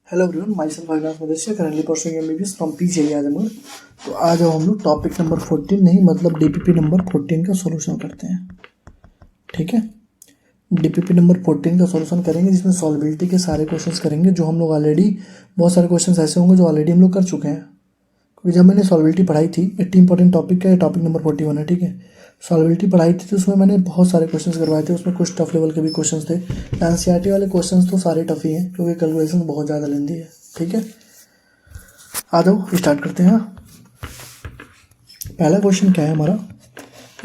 Hello everyone, myself Avinash Madeshiya, currently pursuing MBBS from PGI Azamgarh. तो आज हम लोग टॉपिक नंबर 14 नहीं मतलब डीपीपी नंबर 14 का सॉल्यूशन करते हैं। ठीक है, डीपीपी नंबर 14 का सॉल्यूशन करेंगे जिसमें सॉल्वेबिलिटी के सारे क्वेश्चंस करेंगे जो हम लोग ऑलरेडी, बहुत सारे क्वेश्चंस ऐसे होंगे जो ऑलरेडी हम लोग कर चुके हैं क्योंकि जब मैंने सॉल्वेबिलिटी पढ़ाई थी 80 इंपॉर्टेंट टॉपिक का, टॉपिक नंबर 41 है। ठीक है, सॉल्वेबिलिटी पढ़ाई थी तो उसमें मैंने बहुत सारे क्वेश्चंस करवाए थे, उसमें कुछ टफ लेवल के भी क्वेश्चंस थे। एनसीईआरटी वाले क्वेश्चंस तो सारे टफ ही हैं क्योंकि कैलकुलेशन बहुत ज़्यादा लेंदी है। ठीक है, आ जाओ स्टार्ट करते हैं। पहला क्वेश्चन क्या है हमारा,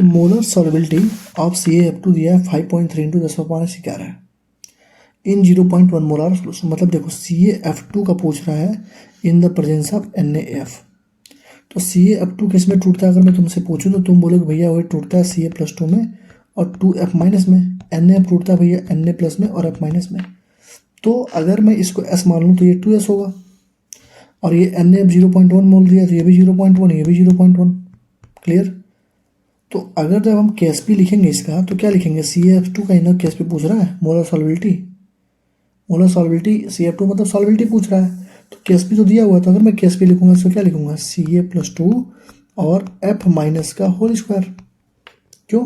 मोलर सॉल्वेबिलिटी ऑफ CaF2 दिया है 5.3 × 10⁻11 है इन 0.1 मोलर सोल्यूशन। मतलब देखो CaF2 का पूछ रहा है in the presence of NaF। तो CaF2 किस में टूटता है अगर मैं तुमसे पूछूं तो तुम बोलोगे भैया वही टूटता है Ca+2 में और 2F- में। NaF टूटता है भैया Na+ में और F- में। तो अगर मैं इसको S मान लूँ तो ये 2S होगा और ये NaF 0.1 मोल दिया तो ये भी 0.1, ये भी 0.1। क्लियर। तो अगर जब हम KSP लिखेंगे इसका तो क्या लिखेंगे, CaF2 का इनर KSP पूछ रहा है, मोलर सॉल्वेबिलिटी। मोलर सॉल्वेबिलिटी CaF2 मतलब सॉल्वेबिलिटी पूछ रहा है तो KSP तो दिया हुआ है, तो अगर मैं KSP लिखूंगा तो क्या लिखूंगा, Ca+2 और F- का होल स्क्वायर। क्यों,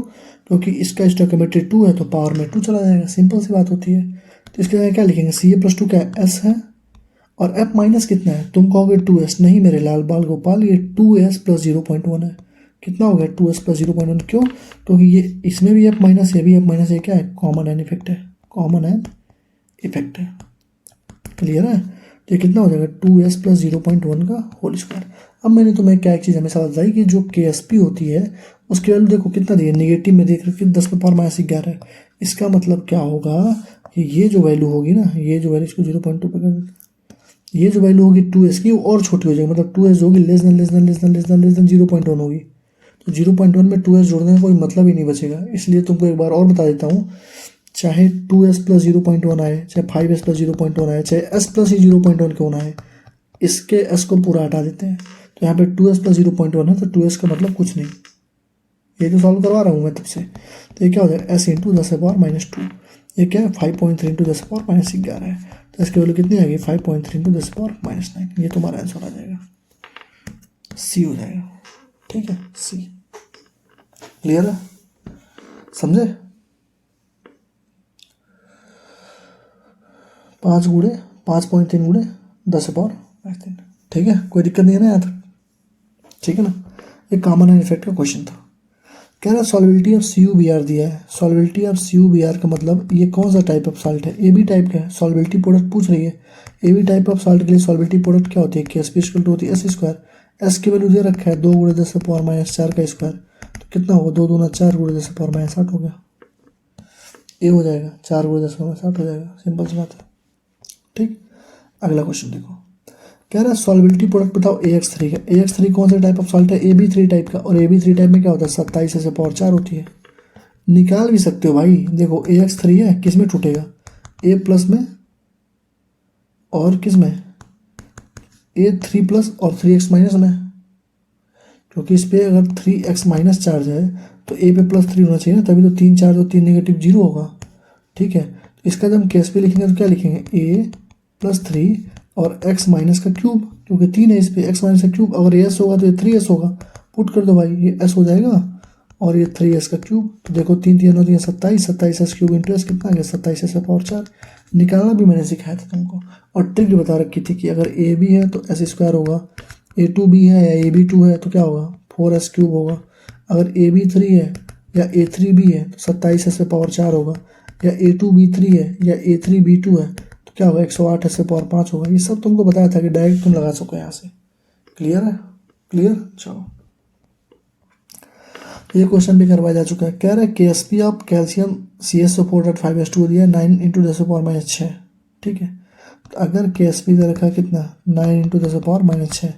क्योंकि इसका स्टोइकियोमेट्री 2 है तो पावर में 2 चला जाएगा, सिंपल सी बात होती है। तो इसके लिए क्या लिखेंगे, Ca+2 क्या S है और F- कितना है, तुम कहोगे 2S। नहीं मेरे लाल बाल गोपाल, ये 2S + 0.1 है। कितना हो गया, 2S + 0.1। क्यों, क्योंकि ये इसमें भी F-, ये भी F-, ये क्या है, कॉमन एन इफेक्ट है, कॉमन एन इफेक्ट है। क्लियर है, तो ये कितना हो जाएगा 2S + 0.1 का होल स्क्वायर। अब मैंने तुम्हें क्या एक चीज़ हमेशा बताई कि जो KSP होती है उसकी वैल्यू देखो कितना दी है, निगेटिव में देख रखी 10⁻11 है। इसका मतलब क्या होगा कि ये जो वैल्यू होगी ना, ये जो वैल्यू, इसको 0.2 पे कर देते, ये जो वैल्यू होगी 2S की वो और छोटी हो जाएगी, मतलब 2S होगी लेस देन 0.1 होगी। तो 0.1 में 2S जोड़ने का कोई मतलब ही नहीं बचेगा। इसलिए तुमको एक बार और बता देता हूँ, चाहे 2S + 0.1 आए, चाहे 5S + 0.1 आए, चाहे S + ही 0.1 क्यों ना आए, इसके S को पूरा हटा देते हैं। तो यहाँ पे 2S + 0.1 है तो 2S का मतलब कुछ नहीं, ये जो सॉल्व करवा रहा हूँ मैं तब से। तो ये क्या हो जाएगा, S × 10⁻²। ये क्या है, 5.3 × 10⁻11 है। तो इसकी वैल्यू कितनी आएगी, 5.3 × 10⁻9। ये तुम्हारा आंसर आ जाएगा, C हो जाएगा। ठीक है, C। क्लियर है, समझे। 5.3 × 10⁻9। ठीक है, कोई दिक्कत नहीं है ना यहाँ तक, ठीक है ना। ये कॉमन एन इफेक्ट का क्वेश्चन था। कह रहा सॉल्वेबिलिटी ऑफ CuBr दिया है। सॉल्वेबिलिटी ऑफ CuBr का मतलब ये कौन सा टाइप ऑफ साल्ट है, AB टाइप का है। सॉल्वेबिलिटी प्रोडक्ट पूछ रही है, AB टाइप ऑफ साल्ट के लिए सॉल्वेबिलिटी प्रोडक्ट क्या होती है, KSP होती है S²। S की वैल्यू दे रखा है 2 × 10⁻4 का स्क्वायर, तो कितना होगा, 2 दूना 4 × 10⁻8 हो गया। ये हो जाएगा 4 × 10⁻8 हो जाएगा, सिंपल सी बात है। ठीक, अगला क्वेश्चन देखो, कह रहा है सॉल्वेबिलिटी प्रोडक्ट बताओ AX3 का। AX3 कौन सा टाइप ऑफ सॉल्ट है, AB3 टाइप का। और AB3 टाइप में क्या होता है, 27S/4 होती है। निकाल भी सकते हो भाई, देखो AX3 है, किस में टूटेगा, A+ में और किस में, A3+ और 3x- में, क्योंकि इस पर अगर 3x- चार्ज है तो A पे +3 होना चाहिए ना, तभी तो 3 चार्ज और 3 नेगेटिव 0 होगा। ठीक है, तो इसका जब हम KSP लिखेंगे तो क्या लिखेंगे, A+3 और x- का क्यूब, क्योंकि 3 है इस पर, x- का क्यूब। अगर ये S होगा तो ये 3S होगा, पुट कर दो भाई, ये S हो जाएगा और ये 3S का क्यूब। तो देखो 3 3 9 27, 27S³ × S कितना आ गया, 27S/4। निकालना भी मैंने सिखाया था तुमको, और ट्रिक भी बता रखी थी कि अगर AB है तो S² होगा, A2B है या AB2 है तो क्या होगा, 4S³ होगा। अगर AB3 है या A3B है तो 27S/4 होगा, या A2B3 है या A3B2 है तो क्या होगा, 108S/5 होगा। ये सब तुमको बताया था कि डायरेक्ट तुम लगा सको यहाँ से। क्लियर है, क्लियर। चलो, ये क्वेश्चन भी करवाया जा चुका है। कह रहा है KSP ऑफ कैल्शियम CaSO4.5S2 दिया 9 × 10⁻6। ठीक है, तो अगर KSP दे रखा है कितना, 9 × 10⁻6,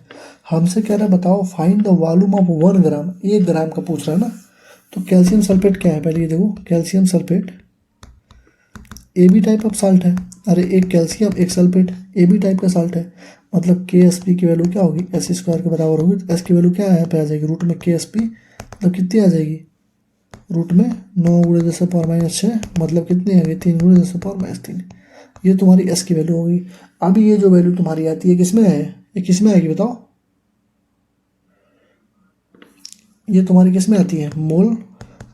हमसे कह रहा है बताओ फाइंड द वॉल्यूम ऑफ 1 ग्राम, 1 ग्राम का पूछ रहा है ना। तो कैल्शियम सल्फेट क्या है, पहले ये देखो, calcium sulphate AB type of salt है। अरे एक कैल्शियम एक सल्फेट AB टाइप का साल्ट है, मतलब KSP की वैल्यू क्या होगी, S² के बराबर होगी। तो S की वैल्यू क्या है पे आ जाएगी, रूट में KSP, मतलब कितनी आ जाएगी, रूट में 9 × 10⁻6, मतलब कितनी आ गई, 3 × 10⁻3। ये तुम्हारी S की वैल्यू होगी। अब ये जो वैल्यू तुम्हारी आती है किसमें है, ये किसमें आएगी बताओ, ये तुम्हारी किसमें आती है, मोल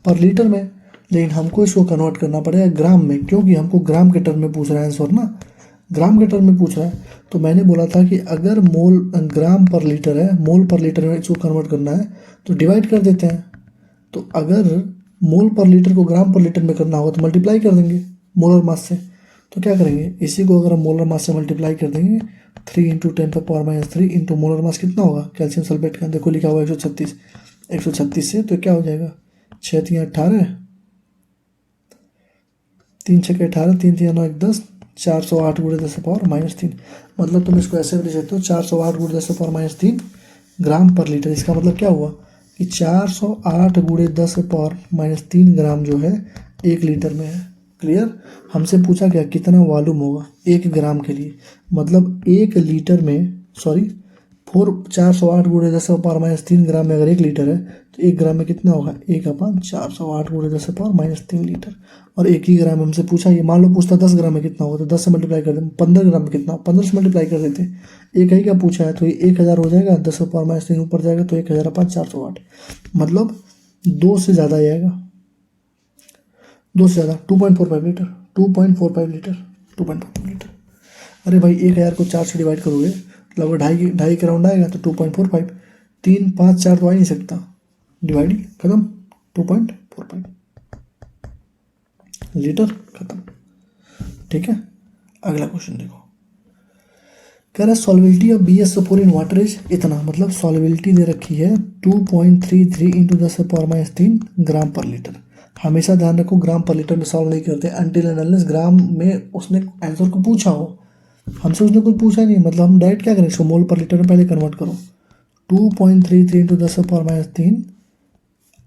पर लीटर में। लेकिन हमको इसको कन्वर्ट करना पड़ेगा ग्राम में, क्योंकि हमको ग्राम के टर्म में पूछ रहा है आंसर ना, ग्राम के टर्म में पूछ रहा है। तो मैंने बोला था कि अगर मोल ग्राम पर लीटर है, मोल पर लीटर में इसको कन्वर्ट करना है तो डिवाइड कर देते हैं। तो अगर मोल पर लीटर को ग्राम पर लीटर में करना होगा तो मल्टीप्लाई कर देंगे मोलर मास से। तो क्या करेंगे, इसी को अगर हम मोलर मास से मल्टीप्लाई कर देंगे, 3 इंटू 10⁻³ इंटू मोलर मास कितना होगा कैल्शियम सल्फेट का, देखो लिखा हुआ 136, 136 से तो क्या हो जाएगा, 6 3 18, 3 6 18, 3 3 9 10, 408 गुणे 10⁻³ मतलब तुम इसको ऐसे भी लिख सकते हो 408 गुणे 10⁻³ ग्राम पर लीटर। इसका मतलब क्या हुआ कि 408 गुणे 10⁻³ ग्राम जो है 1 लीटर में है। क्लियर। हमसे पूछा क्या कितना वॉल्यूम होगा 1 ग्राम के लिए, मतलब 1 लीटर में, सॉरी 408 गुणे 10⁻³ ग्राम में अगर 1 लीटर है तो 1 ग्राम में कितना होगा, 1/408 गुणे 10⁻³ लीटर। और 1 ही ग्राम हमसे पूछा, ये मान लो पूछता 10 ग्राम में कितना होगा तो 10 से मल्टीप्लाई कर दें, 15 ग्राम में कितना, 15 से मल्टीप्लाई कर देते। 1 ही का पूछा है तो ये 1000 हो जाएगा, 10⁻³ ऊपर जाएगा तो 1000/408, मतलब 2 से ज़्यादा आएगा, 2 से ज़्यादा 2.45 लीटर, 2.45 लीटर, 2.45 लीटर। अरे भाई 1000 को 4 से डिवाइड करोगे लगभग ढाई के राउंड आएगा तो 2.45, 3 5 4 तो आ ही नहीं सकता, डिवाइड खत्म, 2.45 लीटर खत्म। ठीक है, अगला क्वेश्चन देखो, कह रहा है solubility of BaSO4 in water is इतना, मतलब सॉल्युबिलिटी दे रखी है 2.33 इंटू 10⁻³ ग्राम पर लीटर। हमेशा ध्यान रखो ग्राम पर लीटर में सॉल्व नहीं करते अनटिल एंड अनलेस ग्राम में उसने आंसर को पूछा हो। हमसे उसने कुछ पूछा नहीं, मतलब हम डायरेक्ट क्या करें, इसको मोल पर लीटर में पहले कन्वर्ट करो। 2.33 इंटू 10⁻³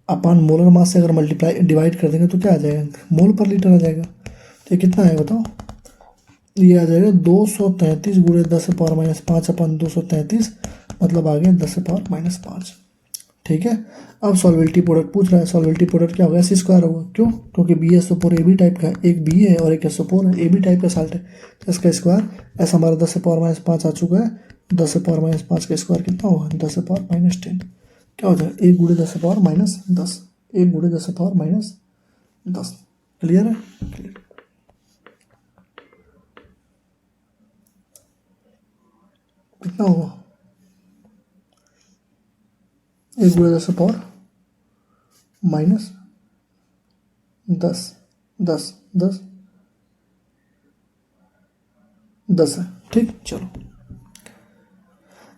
अपन मोलर मास से अगर मल्टीप्लाई डिवाइड कर देंगे तो क्या आ जाएगा, मोल पर लीटर आ जाएगा। तो ये कितना है बताओ, ये आ जाएगा 233 गुणे 10⁻5 अपन 233, मतलब आ गया 10⁻5। ठीक है। अब सॉल्युबिलिटी प्रोडक्ट पूछ रहा है, सॉल्युबिलिटी प्रोडक्ट क्या होगा, S² होगा, क्यों, क्योंकि BaSO4 AB टाइप का है, एक B है और एक SO4 है, AB टाइप का साल्ट है, तो इसका स्क्वायर, S हमारा 10⁻5 आ चुका है, 10⁻5 का स्क्वायर कितना होगा 10⁻10, क्या हो जाएगा 1 गुणे 10⁻10, 1 गुणे 10⁻10। क्लियर है, क्लियर। कितना होगा 1 गुणे 10⁻10, 10 10 10 10 है। ठीक, चलो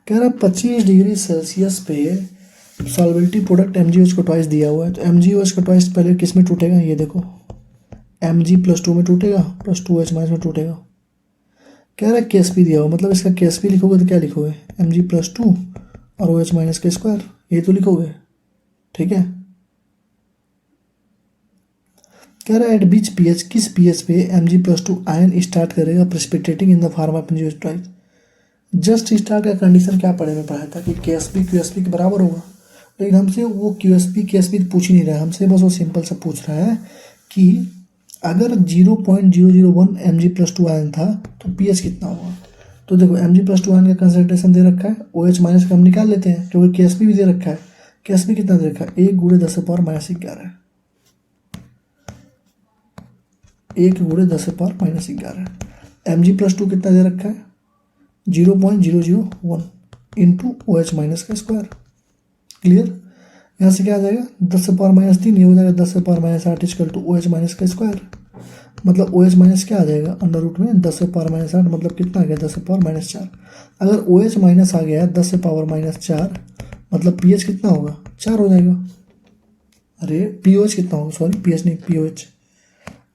कह रहा 25 डिग्री सेल्सियस पे सॉल्युबिलिटी प्रोडक्ट MgOH को ट्वाइस दिया हुआ है, तो MgOH का ट्वाइस पहले किस में टूटेगा, ये देखो Mg+2 में टूटेगा, +2H- में टूटेगा। कह रहा है KSP दिया हुआ, मतलब इसका KSP लिखोगे तो क्या लिखोगे, Mg+2 और OH- का स्क्वायर, ये तो लिखोगे। ठीक है। कह रहा है एट बीच pH, किस pH पे Mg+2 आयन स्टार्ट करेगा precipitating in the form of MgOH twice. Just start का कंडीशन क्या पढ़े में पढ़ा था कि QSP के बराबर होगा, लेकिन हमसे वो QSP पूछ ही नहीं रहा है, हमसे बस वो सिंपल सा पूछ रहा है कि अगर 0.001 Mg+2 आयन था तो pH कितना होगा। तो देखो Mg+2 आयन का कंसंट्रेशन दे रखा है, OH- का हम निकाल लेते हैं क्योंकि KSP भी दे रखा है। KSP कितना दे रखा है, 1 गुणे 10⁻11, 1 गुणे 10⁻11। Mg+2 कितना दे रखा है 0.001 इंटू OH- का स्क्वायर। क्लियर। यहाँ से क्या आ जाएगा 10⁻3, ये हो जाएगा 10⁻8 इक्वल टू OH- का स्क्वायर, मतलब OH- क्या आ जाएगा अंडर रूट में 10⁻8, मतलब कितना आ गया 10⁻4। अगर OH- आ गया 10⁻4, मतलब pH कितना होगा 4 हो जाएगा। अरे POH कितना होगा, सॉरी pH नहीं POH,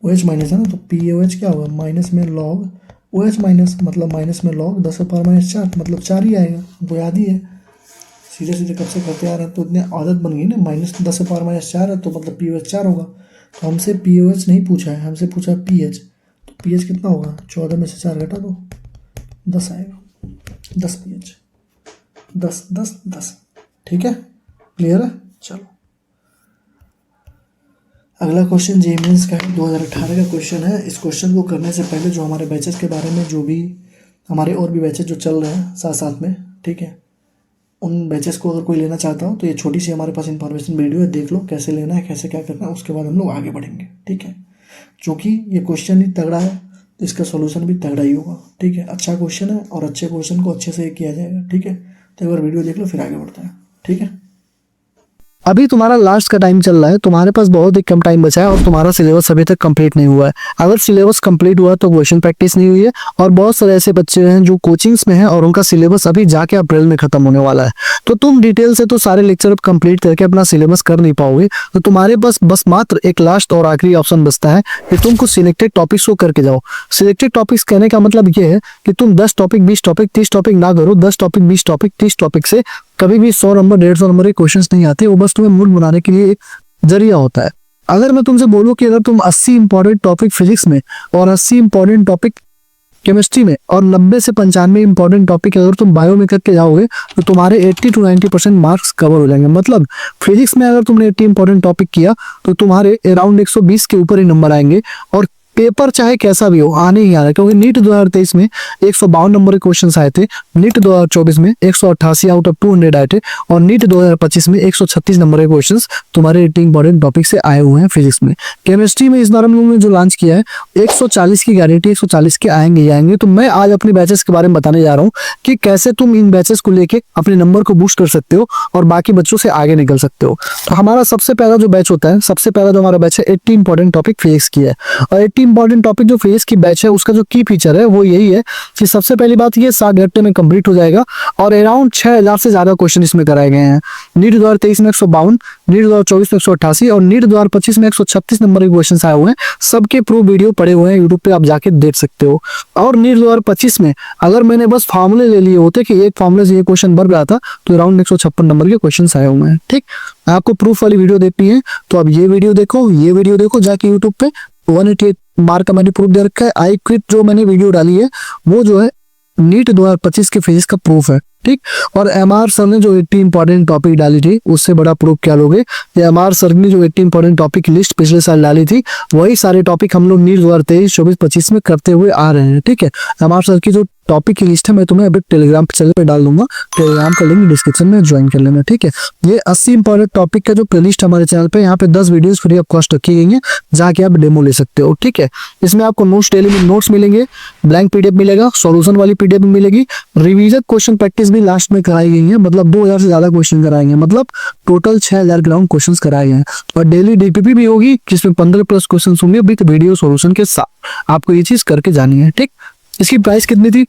OH- है ना, तो POH क्या होगा माइनस में लॉग OH- मतलब माइनस में लॉग 10⁻4, मतलब 4 ही आएगा, तो याद ही है, सीधे सीधे कब से करते आ रहे हैं तो इतने आदत बन गई ना, -10⁻4 है तो मतलब POH 4 होगा। तो हमसे POH नहीं पूछा है, हमसे पूछा है pH, तो pH कितना होगा 14 में से 4 घटा दो 10 आएगा, 10 pH, 10 10 10। ठीक है, क्लियर है। चलो अगला क्वेश्चन JEE मेंस का है, 2018 का क्वेश्चन है। इस क्वेश्चन को करने से पहले जो हमारे बैचेस के बारे में जो भी हमारे और भी बैचेस जो चल रहे हैं साथ साथ में, ठीक है, उन बैचेस को अगर कोई लेना चाहता हो तो ये छोटी सी हमारे पास इन्फॉर्मेशन वीडियो है, देख लो कैसे लेना है, कैसे क्या करना है, उसके बाद हम लोग आगे बढ़ेंगे, ठीक है। क्योंकि ये क्वेश्चन ही तगड़ा है तो इसका सोल्यूशन भी तगड़ा ही होगा, ठीक है। अच्छा क्वेश्चन है और अच्छे क्वेश्चन को अच्छे से किया जाएगा, ठीक है। तो एक बार वीडियो देख लो फिर आगे बढ़ते हैं, ठीक है। अभी तुम्हारा लास्ट का टाइम चल रहा है, तुम्हारे पास बहुत ही कम टाइम बचा है और तुम्हारा सिलेबस अभी तक कंप्लीट नहीं हुआ है। अगर सिलेबस कंप्लीट हुआ तो क्वेश्चन प्रैक्टिस नहीं हुई है, और बहुत सारे ऐसे बच्चे हैं जो कोचिंग्स में हैं और उनका सिलेबस अभी जाके अप्रैल में खत्म होने वाला है। तो तुम डिटेल से तो सारे लेक्चर कंप्लीट करके अपना सिलेबस कर नहीं पाओगे। तो तुम्हारे पास बस मात्र एक लास्ट और आखिरी ऑप्शन बचता है कि तुम कुछ सिलेक्टेड टॉपिक्स को करके जाओ। सिलेक्टेड टॉपिक्स कहने का मतलब ये है कि तुम 10 टॉपिक 20 टॉपिक 30 टॉपिक ना करो। 10 टॉपिक 20 टॉपिक 30 टॉपिक से कभी भी 100 नंबर 150 नंबर के क्वेश्चंस नहीं आते, वो बस तुम्हें मूड बनाने के लिए एक जरिया होता है। अगर मैं तुमसे बोलूं कि अगर तुम 80 इंपॉर्टेंट टॉपिक फिजिक्स में और 80 इंपॉर्टेंट टॉपिक केमिस्ट्री में और 90 से 95 इंपॉर्टेंट टॉपिक अगर तुम बायो में करके जाओगे तो तुम्हारे 80 to 90% मार्क्स कवर हो जाएंगे। मतलब फिजिक्स में अगर तुमने 80 इंपॉर्टेंट टॉपिक किया तो तुम्हारे अराउंड 120 के ऊपर ही नंबर आएंगे, और पेपर चाहे कैसा भी हो आने ही आ रहा है। क्योंकि नीट 2023 में 152 नंबर के क्वेश्चंस आए थे, नीट 2024 में 188 आउट ऑफ 200 आए थे, और नीट 2025 में 136 नंबर के क्वेश्चंस तुम्हारे 80 इंपॉर्टेंट टॉपिक से आए हुए हैं फिजिक्स में। केमिस्ट्री में इस बार हम लोगों ने जो लॉन्च किया है 140 की गारंटी, 140 के आएंगे ही आएंगे। तो मैं आज अपने बैचेस के बारे में बताने जा रहा हूँ कि कैसे तुम इन बैचेस को लेके अपने नंबर को बूस्ट कर सकते हो और बाकी बच्चों से आगे निकल सकते हो। तो हमारा सबसे पहला जो बैच होता है, सबसे पहला जो हमारा बैच है 80 इंपॉर्टेंट टॉपिक फिजिक्स की है। और 80 इंपॉर्टेंट टॉपिक जो फिजिक्स की बैच है उसका जो की फीचर है वो यही है कि सबसे पहली बात ये 7 घंटे में कंप्लीट हो जाएगा, और अराउंड 6000 से ज्यादा क्वेश्चन इसमें कराए गए हैं। नीट 2023 में 152, नीट 2024 में 188 और नीट 2025 में 136 नंबर के क्वेश्चन आए हुए हैं। सबके प्रूफ वीडियो पड़े हुए हैं यूट्यूब पे, आप जाके देख सकते हो। और नीट 2025 में अगर मैंने बस फॉर्मूले ले लिए होते कि एक फॉर्मूले से ये क्वेश्चन भर रहा था तो अराउंड 156 नंबर के क्वेश्चन आए हुए हैं। ठीक, आपको प्रूफ वाली वीडियो देखनी है तो अब ये वीडियो देखो जाके यूट्यूब पे। 188 मार्क का मैंने प्रूफ दे रखा है। आई क्विट जो मैंने वीडियो डाली है वो जो है नीट 2025 के फिजिक्स का प्रूफ है। ठीक, और एमआर सर ने जो 80 इंपॉर्टेंट टॉपिक डाली थी उससे बड़ा प्रूफ क्या लोगे। एमआर सर ने जो 80 इंपॉर्टेंट टॉपिक की लिस्ट पिछले साल डाली थी वही सारे टॉपिक हम लोग नीट 2023 24 25 में करते हुए आ रहे हैं। ठीक है, एमआर सर की जो टॉपिक की लिस्ट है मैं तुम्हें अभी टेलीग्राम चैनल पे डाल दूंगा, टेलीग्राम का लिंक डिस्क्रिप्शन में ज्वाइन कर लेना। ठीक है, ये 80 इंपॉर्टेंट टॉपिक का जो प्लेलिस्ट हमारे चैनल पे यहाँ पे 10 वीडियोस फ्री ऑफ कॉस्ट रखी गई है, जाके आप डेमो ले सकते हो। ठीक है, इसमें आपको नोट्स डेली में नोट्स मिलेंगे, ब्लैंक पीडीएफ मिलेगा, सॉल्यूशन वाली पीडीएफ मिलेगी, रिवीजन क्वेश्चन प्रैक्टिस भी लास्ट में कराई गई है। मतलब 2000 से ज्यादा क्वेश्चन कराए गए, मतलब टोटल 6000 ग्राउंड क्वेश्चन कराए गए हैं। और डेली डीपीपी भी होगी जिसमें 15+ क्वेश्चन होंगे विद वीडियो सॉल्यूशन के साथ। आपको ये चीज करके जानी है। ठीक, इसकी प्राइस कितनी थी?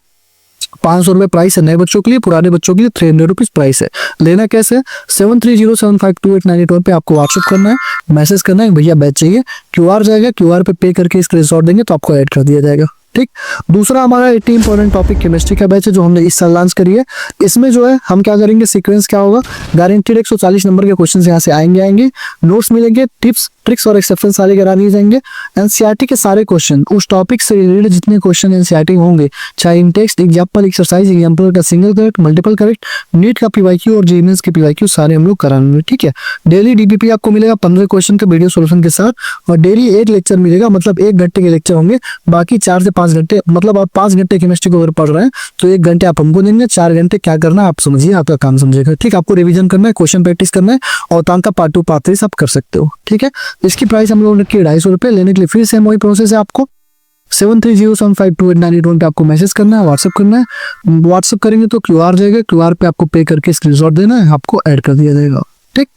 500 रुपए प्राइस है नए बच्चों के लिए, पुराने बच्चों के लिए 300 रुपीज प्राइस है। लेना कैसे? 7307528981 पे आपको व्हाट्सएप करना है, मैसेज करना है भैया बैच चाहिए, क्यूआर जाएगा, क्यूआर पे पे करके स्क्रीनशॉट देंगे तो आपको ऐड कर दिया जाएगा। ठीक, दूसरा हमारा 80 इंपॉर्टेंट टॉपिक केमिस्ट्री का बैच है जो हमने इस साल लॉन्च करी है। इसमें जो है हम क्या करेंगे, सीक्वेंस क्या होगा, गारंटीड 140 नंबर के क्वेश्चन यहाँ से आएंगे, नोट्स मिलेंगे, टिप्स ट्रिक्स और एक्सेप्शन सारे करा दिए जाएंगे। एनसीईआरटी के सारे क्वेश्चन उस टॉपिक से रिलेटेड जितने क्वेश्चन एनसीईआरटी होंगे, चाहे in text example exercise example का single correct multiple correct, NEET का पीवाईक्यू और जेईई के पीवाईक्यू सारे हम लोग कराएंगे। ठीक है, डेली डीपीपी आपको मिलेगा 15 क्वेश्चन के वीडियो सोल्यूशन के साथ, और डेली 1 लेक्चर मिलेगा, मतलब 1 घंटे के लेक्चर होंगे। बाकी 4 से 5 घंटे, मतलब आप 5 घंटे केमिस्ट्री को अगर पढ़ रहे हैं तो 1 घंटे आप हमको देंगे, 4 घंटे क्या करना है आप समझिए, आपका काम समझेगा। ठीक, आपको रिविजन करना है, क्वेश्चन प्रैक्टिस करना है, और तांका पार्ट 2 पार्ट 3 सब कर सकते हो। ठीक है, इसकी प्राइस हम लोग ने की 250 रुपए। लेने के लिए फिर से वही प्रोसेस है, आपको 7307528981 पे आपको मैसेज करना है, व्हाट्सएप करना है। व्हाट्सएप करेंगे तो क्यूआर जाएगा, क्यूआर पे आपको पे करके स्क्रीनशॉट देना है, आपको ऐड कर दिया जाएगा। ठीक,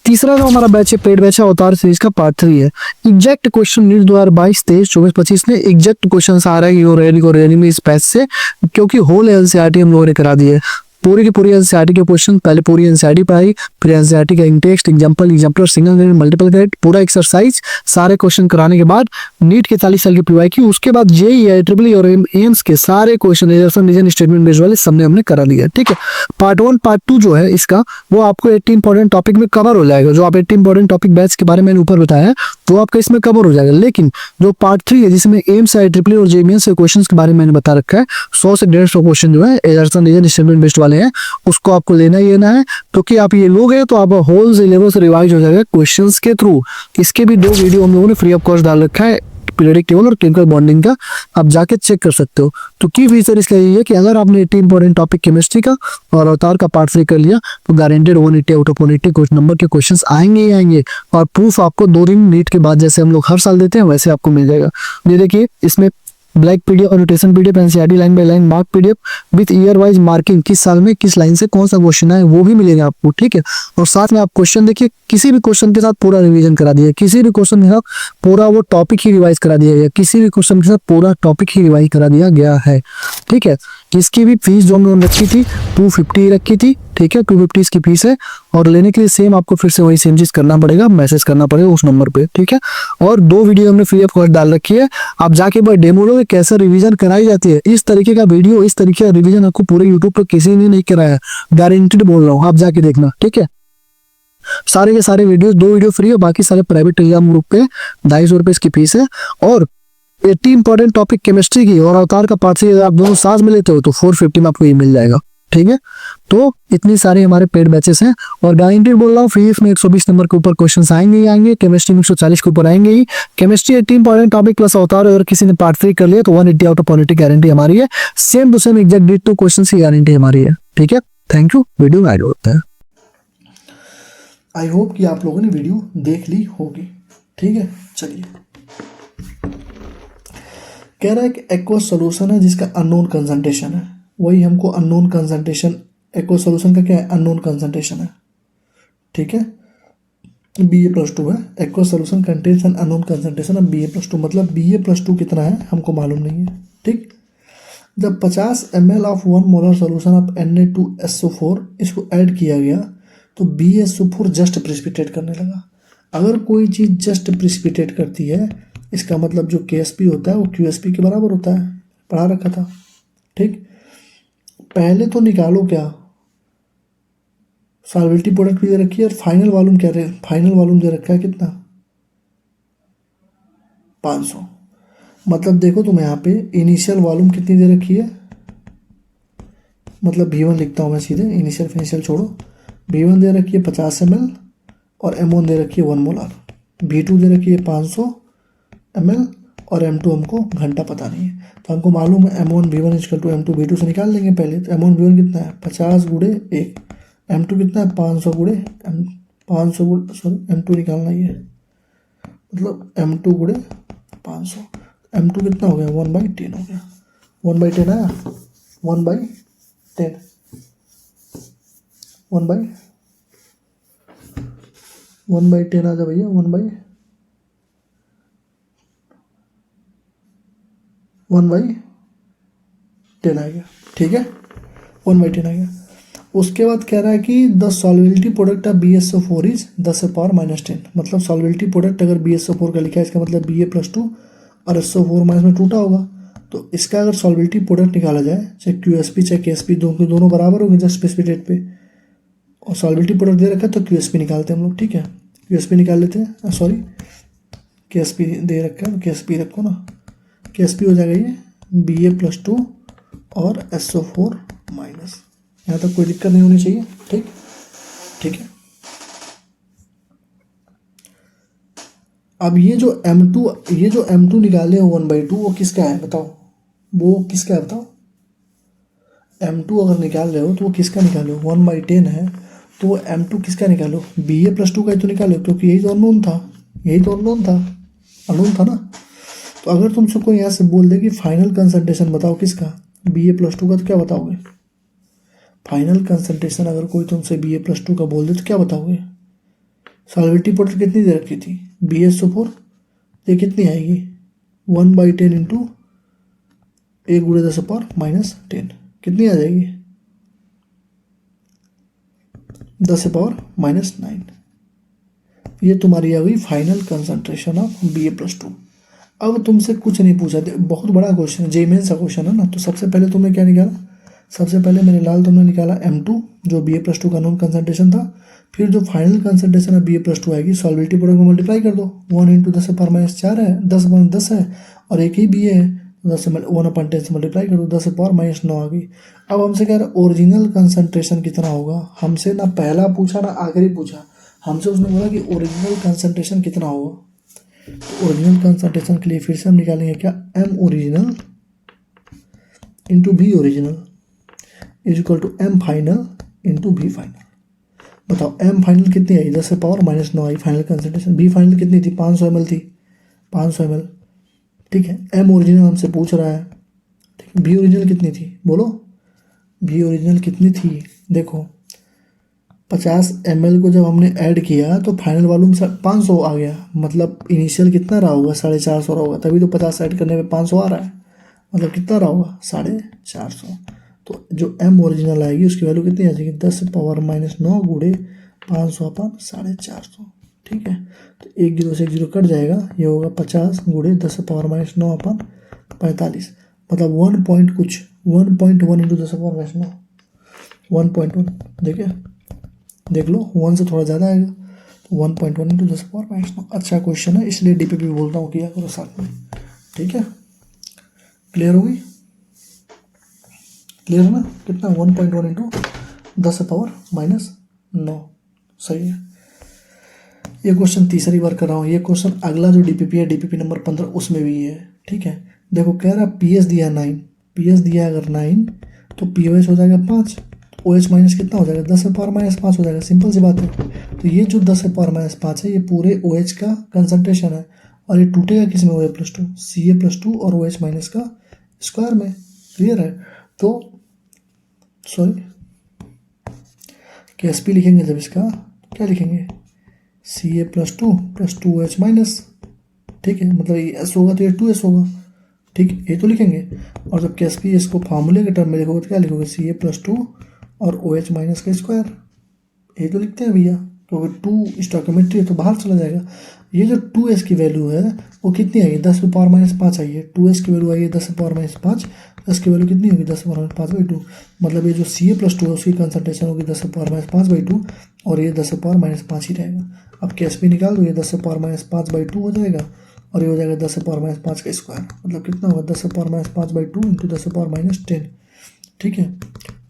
तीसरा जो हमारा बैच है पेड बैच है अवतार सीरीज का पार्ट 3 है। एग्जैक्ट क्वेश्चन नीट 2022 23 24 25 में एग्जैक्ट क्वेश्चन आ रहा है में इस बैच से, क्योंकि होल एनसीईआरटी हम लोगों ने करा दी है। पूरी की पूरी एनसीईआरटी के क्वेश्चन, पहले पूरी एनसीईआरटी पढ़ाई, फिर एनसीईआरटी का in-text example single correct multiple correct पूरा एक्सरसाइज सारे क्वेश्चन कराने के बाद नीट के 40 साल की पीवाईक्यू, उसके बाद जेईई ट्रिपल और एम्स के सारे क्वेश्चन स्टेटमेंट बेस्ड वाले सबने हमने करा लिया। ठीक है, पार्ट 1 पार्ट 2 जो है इसका वो आपको 80 इंपॉर्टेंट टॉपिक में कवर हो जाएगा। जो आप 80 इंपॉर्टेंट टॉपिक बैच के बारे में मैंने ऊपर बताया है वो आपका इसमें कवर हो जाएगा। लेकिन जो पार्ट 3 है जिसमें एम्स ट्रिपल और जेईई के क्वेश्चन के बारे में मैंने बता रखा है, 100 से 150 क्वेश्चन जो है स्टेटमेंट बेस्ड वाले हैं, उसको आपको लेना ही लेना है। क्योंकि आप ये लोगे तो आप होल सिलेबस रिवाइज हो जाएगा क्वेश्चंस के थ्रू। इसके भी 2 वीडियो हम लोगों ने फ्री ऑफ कॉस्ट डाल रखा है पीरियोडिक टेबल और केमिकल बॉन्डिंग का आप जाके चेक कर सकते हो। तो की फीचर इसका यही है कि अगर आपने 18 इंपॉर्टेंट टॉपिक केमिस्ट्री का और अवतार का पार्ट 3 कर लिया तो गारंटेड 180 आउट ऑफ 180 कुछ नंबर के क्वेश्चंस आएंगे ही आएंगे, और प्रूफ आपको 2 दिन नीट के बाद जैसे हम लोग हर साल देते हैं वैसे आपको मिल जाएगा। ये देखिए इसमें black PDF, annotation PDF, NCERT line by line mark PDF with year wise marking, किस साल में किस लाइन से कौन सा क्वेश्चन है वो भी मिलेगा आपको, ठीक है। और साथ में आप क्वेश्चन देखिए, किसी भी क्वेश्चन के साथ पूरा रिवीजन करा दिया, किसी भी क्वेश्चन के साथ पूरा वो टॉपिक ही रिवाइज करा दिया गया, किसी भी क्वेश्चन के साथ पूरा टॉपिक ही रिवाइज करा दिया गया है, ठीक है। इसकी भी फीस जो हमने रखी थी 250 रखी थी, ठीक है, 250 इसकी फीस है। और लेने के लिए सेम आपको फिर से वही सेम चीज करना पड़ेगा, मैसेज करना पड़ेगा उस नंबर पे, ठीक है। और 2 वीडियो हमने फ्री ऑफ कॉस्ट डाल रखी है, आप जाके बस डेमो लो कैसे रिवीजन कराई जाती है। इस तरीके का वीडियो, इस तरीके का रिवीजन आपको पूरे यूट्यूब पर किसी ने नहीं कराया, गारंटीड बोल रहा हूँ, आप जाके देखना, ठीक है। सारे के सारे वीडियो, 2 वीडियो फ्री है, बाकी सारे प्राइवेट टेलीग्राम ग्रुप पे 250 रुपए इसकी फीस है। और 80 इंपॉर्टेंट टॉपिक केमिस्ट्री की और अवतार का पार्ट 3 अगर आप दोनों साथ में लेते हो तो 450 में आपको ये मिल जाएगा, ठीक है। तो इतनी सारे हमारे पेड बैचेस हैं, और गारंटी बोल रहा हूँ फ्री में 120 नंबर के ऊपर क्वेश्चंस आएंगे ही आएंगे, केमिस्ट्री में 140 के ऊपर आएंगे ही। केमिस्ट्री 80 इंपॉर्टेंट टॉपिक प्लस अवतार, अगर किसी ने पार्ट 3 कर लिया तो 180 आउट ऑफ 180 गारंटी हमारी है, same to same exact date to question की गारंटी हमारी है, ठीक है। थैंक यू, वीडियो में ऐड होता है। आई होप कि आप लोगों ने वीडियो देख ली होगी, ठीक है। चलिए, कह रहा है कि एक्वस सोल्यूशन है जिसका अननोन कंसंट्रेशन है, वही हमको अननोन कंसंट्रेशन, एक्वस सोल्यूशन का क्या है, अननोन कंसंट्रेशन है, ठीक है। Ba+2 है, aqueous solution contains an unknown concentration of Ba+2, मतलब Ba+2 कितना है हमको मालूम नहीं है, ठीक। जब 50 ml of 1 molar solution of Na2SO4 इसको ऐड किया गया तो BaSO4 जस्ट प्रिसिपिटेट करने लगा। अगर कोई चीज़ जस्ट प्रिसिपिटेट करती है, इसका मतलब जो KSP होता है वो QSP के बराबर होता है, पढ़ा रखा था, ठीक। पहले तो निकालो क्या, सॉल्वेबिलिटी प्रोडक्ट भी दे रखी है, और फाइनल वॉल्यूम क्या है, फाइनल वॉल्यूम दे रखा है कितना, 500। मतलब देखो तुम यहाँ पे इनिशियल वॉल्यूम कितनी दे रखी है, मतलब V1 लिखता हूँ मैं सीधे, इनिशियल फिनिशियल छोड़ो, V1 दे रखी है 50 ml और M1 दे रखी है 1 मोलर, V2 दे रखी है 500 ml और M2 हमको घंटा पता नहीं है। तो हमको मालूम है M1 V1 = M2 V2 से निकाल लेंगे पहले। तो M1 V1 कितना है 50 × 1, M2 कितना है 500 M2 निकालना ही है, मतलब M2 × 500, M2 कितना हो गया 1/10 हो गया, 1/10 आया, 1/10 1/10 आ जा भैया, 1/10 आ गया, ठीक है, 1/10 आ गया। उसके बाद कह रहा है कि the solvability product of BaSO4 is 10⁻⁻10, मतलब सॉल्वेबिलिटी प्रोडक्ट अगर BaSO4 का लिखा है, इसका मतलब Ba+2 और SO4 में टूटा होगा। तो इसका अगर सॉल्वेबिलिटी प्रोडक्ट निकाला जाए, चाहे QSP चाहे KSP, दोनों बराबर होंगे जस्ट प्रिसिपिटेट पे, और सॉल्वेबिलिटी प्रोडक्ट दे रखा है तो QSP निकालते हैं हम लोग, ठीक है। QSP निकाल लेते हैं, सॉरी KSP दे रखा है, KSP रखो ना, KSP हो जाएगा ये Ba+2 और SO4-, यहाँ तक कोई दिक्कत नहीं होनी चाहिए, ठीक, ठीक है। अब ये जो M2 निकाले हो 1/2, वो किसका है बताओ, वो किसका है बताओ। M2 अगर निकाल रहे हो तो वो किसका निकालो, 1/10 है तो वो M2 किसका निकालो, Ba+2 का ही तो निकालो, क्योंकि यही तो अननोन था ना। तो अगर तुमसे कोई यहाँ से बोल दे कि फाइनल कंसंट्रेशन बताओ किसका, Ba+2 का, तो क्या बताओगे। फाइनल कंसंट्रेशन अगर कोई तुमसे Ba+2 का बोल दे तो क्या बताओगे। सॉल्वेबिलिटी प्रोडक्ट कितनी दे रखी थी BaSO4, ये कितनी आएगी 1/10 × 1 × 10⁻⁻10, कितनी आ जाएगी 10⁻⁻9। ये तुम्हारी आ गई फाइनल कंसंट्रेशन ऑफ Ba+2। अब तुमसे कुछ नहीं पूछा, बहुत बड़ा क्वेश्चन है, जेईई सा क्वेश्चन है ना। तो सबसे पहले तुमने क्या निकाला, सबसे पहले मैंने लाल तुमने निकाला M2 जो Ba+2 का नॉन कंसंट्रेशन था। फिर जो फाइनल कंसंट्रेशन ऑफ Ba+2 आएगी, सॉल्वेबिलिटी प्रोडक्ट में मल्टीप्लाई कर दो, 1 × 10⁻⁻4 है, 10 है और एक ही Ba है, 1/10 से मल्टीप्लाई कर दो, 10⁻⁹ आ गई। अब हमसे कह रहा है ओरिजिनल कंसंट्रेशन कितना होगा, हमसे ना पहला पूछा ना आखिरी पूछा, हमसे उसने बोला कि ओरिजिनल कंसंट्रेशन कितना होगा। तो ओरिजिनल कंसंट्रेशन के लिए फिर से हम निकालेंगे क्या, M original into B original is equal to M final into B final. बताओ एम फाइनल कितनी आई, 10 से पावर -9 आई फाइनल कंसंट्रेशन। बी फाइनल कितनी थी, 500 ml थी, 500 ml। ठीक है, एम ओरिजिनल हमसे पूछ रहा है, ठीक। बी ओरिजिनल कितनी थी बोलो, बी ओरिजिनल कितनी थी, देखो 50 ml को जब हमने ऐड किया तो फाइनल वॉल्यूम 500 आ गया, मतलब इनिशियल कितना रहा होगा, 450 रहा होगा, तभी तो 50 ऐड करने में 500 आ रहा है, मतलब कितना रहा होगा, 450। तो जो एम ओरिजिनल आएगी उसकी वैल्यू कितनी आ जाएगी, 10 पावर -9 गुणे 500 अपन 450। ठीक है, तो एक जीरो से एक जीरो कट जाएगा, ये होगा 50 गुणे 10 पावर -9 अपन 45, मतलब 1 पॉइंट कुछ 1.1 इंटू 10 पावर -9 1.1। देखिए देख लो, 1 से थोड़ा ज़्यादा आएगा, 1.1 इंटू 10 पावर -9। अच्छा क्वेश्चन है, इसलिए डीपीपी बोलता हूँ किया करो साथ में। ठीक है, क्लियर होगी, क्लियर है ना, कितना 1.1 इंटू 10 पावर -9, सही है। ये क्वेश्चन तीसरी बार कर रहा हूँ। ये क्वेश्चन अगला जो डीपीपी है, डीपीपी नंबर 15, उसमें भी है। ठीक है, देखो कह रहा पीएस दिया 9, पीएस दिया अगर 9 तो पीओएच हो जाएगा 5, तो OH माइनस कितना हो जाएगा, 10 से पावर -5 हो जाएगा, सिंपल सी बात है। तो ये जो 10 से पावर -5 है ये पूरे OH का कंसंट्रेशन है, और ये टूटेगा किस में, OA+2 Ca+2 और OH माइनस का स्क्वायर में। क्लियर है, तो सॉरी KSP लिखेंगे जब इसका, क्या लिखेंगे, Ca+2 + 2OH माइनस। ठीक है, मतलब ये S होगा तो ये 2S होगा, ठीक, ये तो लिखेंगे। और जब KSP इसको फार्मूले के टर्म में लिखोगे तो क्या लिखोगे, Ca+2 और OH माइनस का स्क्वायर, ये तो लिखते हैं भैया, क्योंकि 2 स्टोइकियोमेट्री है तो बाहर चला जाएगा। ये जो 2S की वैल्यू है वो कितनी आई है, 10 पावर -5 आई है, 2S की वैल्यू आई है 10 पावर -5, S की वैल्यू कितनी होगी, 10 पावर -5/2, मतलब ये जो Ca+2 है उसकी कंसंट्रेशन होगी 10 पावर -5/2, और ये 10 पावर -5 ही रहेगा। अब KSP निकाल दो, ये 10 पावर -5/2 हो जाएगा, और ये हो जाएगा 10 पावर -5 का स्क्वायर, मतलब कितना होगा, 10 पावर -5/2 इंटू 10 पावर -10। ठीक है,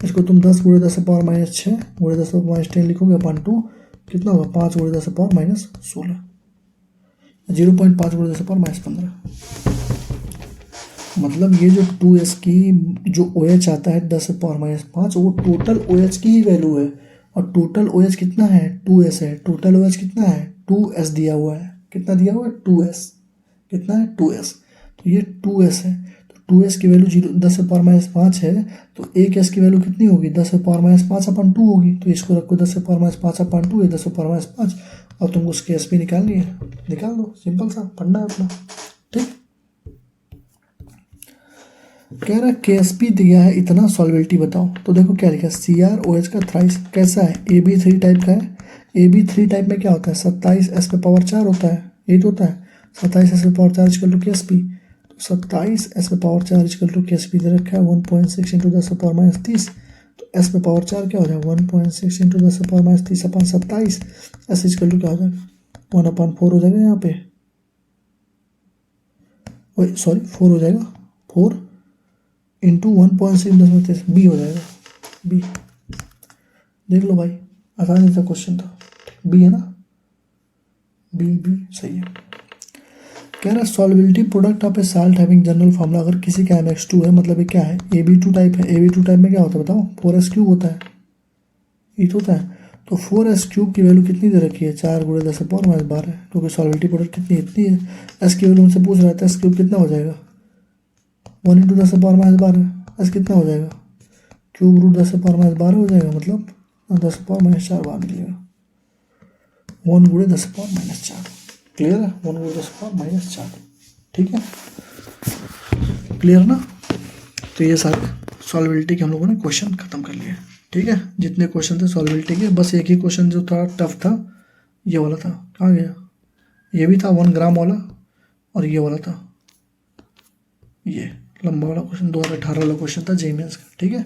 इसको तुम 10 गुणे 10 पावर -6 गुणे 10 पावर -10 लिखोगे अपन 2, कितना होगा, 5 गुणे 10 पावर -16, 0.5 गुणे 10 पावर -15। मतलब ये जो 2S की जो OH आता है 10 पावर -5, वो टोटल OH की ही वैल्यू है, और टोटल OH कितना है, 2S है, टोटल OH कितना है, 2S दिया हुआ है, कितना दिया हुआ है, 2S, कितना है, 2S, तो ये 2S है। तो 2S की वैल्यू 10 पावर -5 है, तो एक S की वैल्यू कितनी होगी, 10 पावर -5/2 होगी, तो इसको रखो 10 पावर -5/2 है 10 पावर -5, और तुमको उसकी KSP निकालनी है, निकाल दो, सिंपल सा पढ़ना है अपना। ठीक, कह रहा है KSP दिया है इतना, सॉल्वेबिलिटी बताओ। तो देखो क्या लिखा है, CrOH का थ्राइस कैसा है, AB3 टाइप का है। AB3 टाइप में क्या होता है, 27S पे पावर 4 होता है, यही तो होता है, 27S पे पावर 4 इक्वल टू KSP। तो 27S पे पावर 4 इक्वल टू KSP दे रखा है 1.6 इंटू 10 पावर -30, तो S पे पावर 4 क्या हो जाएगा, 1.6 इंटू 10 पावर -30 अपन 27, S इक्वल टू क्या हो जाएगा, 1/4 हो जाएगा यहाँ पे, वही सॉरी 4 हो जाएगा, 4 इंटू 1.6 बी हो जाएगा, बी। देख लो भाई, आसानी सा क्वेश्चन था, बी है ना, बी सही है। कह रहा है solvability product of a salt having general formula, अगर किसी का MX2 है, मतलब ये क्या है, AB2 टाइप है। AB2 टाइप में क्या होता है बताओ, 4S³ होता है, ये तो होता है। तो 4S³ की वैल्यू कितनी दे रखी है, 4 गुणे 10 पावर -12, क्योंकि सॉल्वेबिलिटी प्रोडक्ट कितनी इतनी है। S की वैल्यू हमसे पूछ रहा था, S³ कितना हो जाएगा, 1 इंटू 10 पावर -12, S कितना हो जाएगा, क्यूब रूट 10 पावर -12 हो जाएगा, मतलब 10 पावर -4 बाहर निकलेगा, 1 गुणे 10 पावर -4। क्लियर है, 1 गुणे 10 पावर -4। ठीक है, क्लियर ना। तो ये सारे सॉल्वेबिलिटी के हम लोगों ने क्वेश्चन खत्म कर लिए। ठीक है, जितने क्वेश्चन थे सॉल्वेबिलिटी के, बस एक ही क्वेश्चन जो था टफ था, ये वाला था, कहाँ गया, ये भी था 1 ग्राम वाला, और ये वाला था, ये लंबा वाला क्वेश्चन 2018 वाला क्वेश्चन था जेईई मेंस का। ठीक है,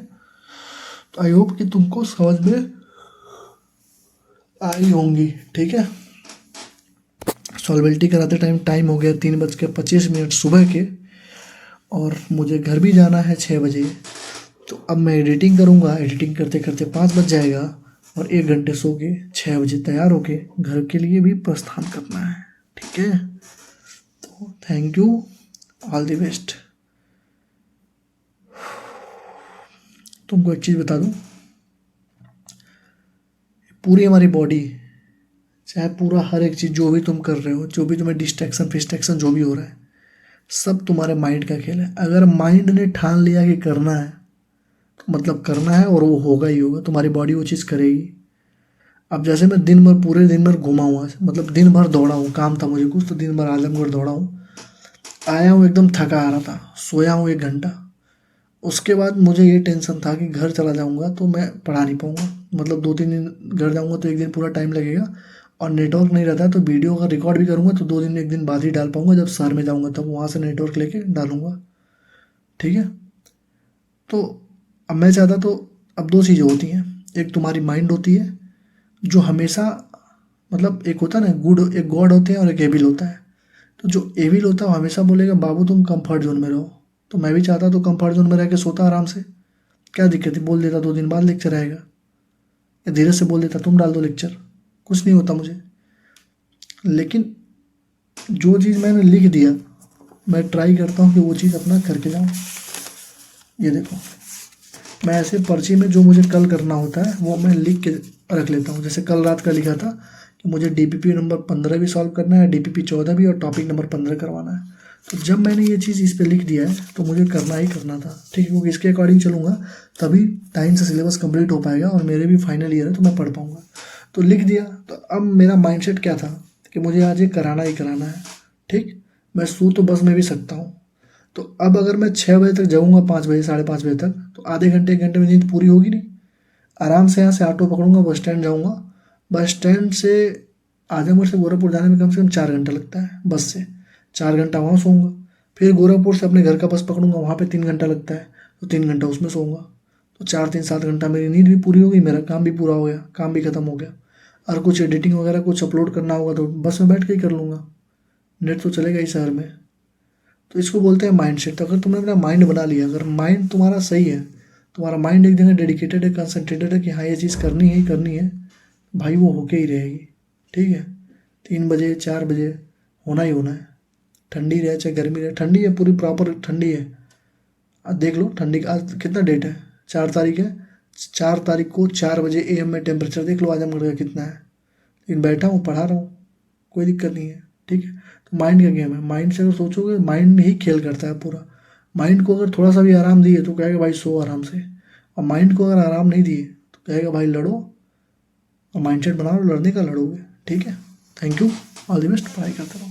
तो आई होप कि तुमको समझ में आई होंगी। ठीक है, सॉल्वेबिलिटी कराते टाइम हो गया 3:25 सुबह के, और मुझे घर भी जाना है 6 बजे। तो अब मैं एडिटिंग करूँगा, एडिटिंग करते करते 5 बज जाएगा, और 1 घंटे सो के 6 बजे तैयार होके घर के लिए भी प्रस्थान करना है। ठीक है, thank you, all the best. तुमको एक चीज़ बता दूं, पूरी हमारी बॉडी, चाहे पूरा हर एक चीज़ जो भी तुम कर रहे हो, जो भी तुम्हें डिस्ट्रैक्शन फिस्ट्रैक्शन जो भी हो रहा है, सब तुम्हारे माइंड का खेल है। अगर माइंड ने ठान लिया कि करना है तो मतलब करना है, और वो होगा ही होगा, तुम्हारी बॉडी वो चीज़ करेगी। अब जैसे मैं दिन भर, पूरे दिन भर घूमा हुआ, मतलब दिन भर दौड़ा हूँ, काम था मुझे कुछ, तो दिन भर आजमगढ़ दौड़ा हूँ, आया हूँ एकदम थका आ रहा था, सोया हूँ 1 घंटा। उसके बाद मुझे ये टेंशन था कि घर चला जाऊँगा तो मैं पढ़ा नहीं पाऊँगा, मतलब 2-3 दिन घर जाऊँगा तो एक दिन पूरा टाइम लगेगा, और नेटवर्क नहीं रहता है तो वीडियो का रिकॉर्ड भी करूँगा तो 2 दिन 1 दिन बाद ही डाल पाऊँगा, जब शहर में जाऊँगा तब वहाँ से नेटवर्क लेके डालूँगा। ठीक है, तो अब मैं चाहता, तो अब 2 चीज़ें होती हैं, एक तुम्हारी माइंड होती है जो हमेशा, मतलब एक होता है ना गुड, एक गॉड होते हैं और एक एविल होता है। तो जो एविल होता है वो हमेशा बोलेगा बाबू तुम कंफर्ट जोन में रहो। तो मैं भी चाहता तो कंफर्ट जोन में रह के सोता आराम से, क्या दिक्कत है, बोल देता 2 दिन बाद लेक्चर आएगा, या धीरे से बोल देता तुम डाल दो लेक्चर, कुछ नहीं होता मुझे। लेकिन जो चीज़ मैंने लिख दिया, मैं ट्राई करता हूँ कि वो चीज़ अपना करके जाऊँ। ये देखो, मैं ऐसे पर्ची में जो मुझे कल करना होता है वो मैं लिख के रख लेता हूँ। जैसे कल रात का लिखा था कि मुझे डीपीपी नंबर 15 भी सॉल्व करना है, डीपीपी 14 भी, और टॉपिक नंबर 15 करवाना है। तो जब मैंने ये चीज़ इस पे लिख दिया है तो मुझे करना ही करना था, ठीक है, क्योंकि इसके अकॉर्डिंग चलूँगा तभी टाइम से सिलेबस कंप्लीट हो पाएगा, और मेरे भी फाइनल ईयर है तो मैं पढ़ पाऊँगा। तो लिख दिया, तो अब मेरा माइंडसेट क्या था कि मुझे आज ये कराना ही कराना है। ठीक, मैं सो तो बस में भी सकता हूँ, तो अब अगर मैं 6 बजे तक जाऊँगा, 5 बजे 5:30 बजे तक, तो आधे घंटे 1 घंटे में नींद पूरी होगी नहीं। आराम से यहाँ से ऑटो पकड़ूंगा, बस स्टैंड जाऊँगा, बस स्टैंड से आजमगढ़ से गोरखपुर जाने में कम से कम 4 घंटा लगता है बस से, 4 घंटा वहाँ सोऊंगा, फिर गोरखपुर से अपने घर का बस पकड़ूंगा, वहाँ पे 3 घंटा लगता है, तो 3 घंटा उसमें सोऊंगा, तो 4 3 7 घंटा मेरी नींद भी पूरी हो गई, मेरा काम भी पूरा हो गया, काम भी खत्म हो गया। और कुछ एडिटिंग वगैरह कुछ अपलोड करना होगा तो बस में बैठ के ही कर लूँगा, नेट तो चलेगा ही शहर में। तो इसको बोलते हैं माइंड सेट। तो अगर तुमने अपना माइंड बना लिया, अगर माइंड तुम्हारा सही है, तुम्हारा माइंड एक जगह डेडिकेटेड है, कंसंट्रेटेड है कि हाँ ये चीज़ करनी है ही करनी है, भाई वो होके ही रहेगी। ठीक है, 3 बजे 4 बजे होना ही होना है, ठंडी रहे चाहे गर्मी रहे, ठंडी है पूरी प्रॉपर ठंडी है। आज देख लो ठंडी का, आज कितना डेट है, 4 तारीख है, 4 तारीख को 4 बजे AM में टेम्परेचर देख लो आजमगढ़ का कितना है। लेकिन बैठा हूँ पढ़ा रहा हूँ, कोई दिक्कत नहीं है। ठीक है, तो माइंड का गेम है, माइंड से अगर सोचोगे, माइंड ही खेल करता है पूरा। माइंड को अगर थोड़ा सा भी आराम दिए तो कहेगा भाई सो आराम से, और माइंड को अगर आराम नहीं दिए तो कहेगा भाई लड़ो, और माइंडसेट बना लो, लड़ने का लड़ोगे। ठीक है, thank you, all the best, पढ़ाई करते रहो।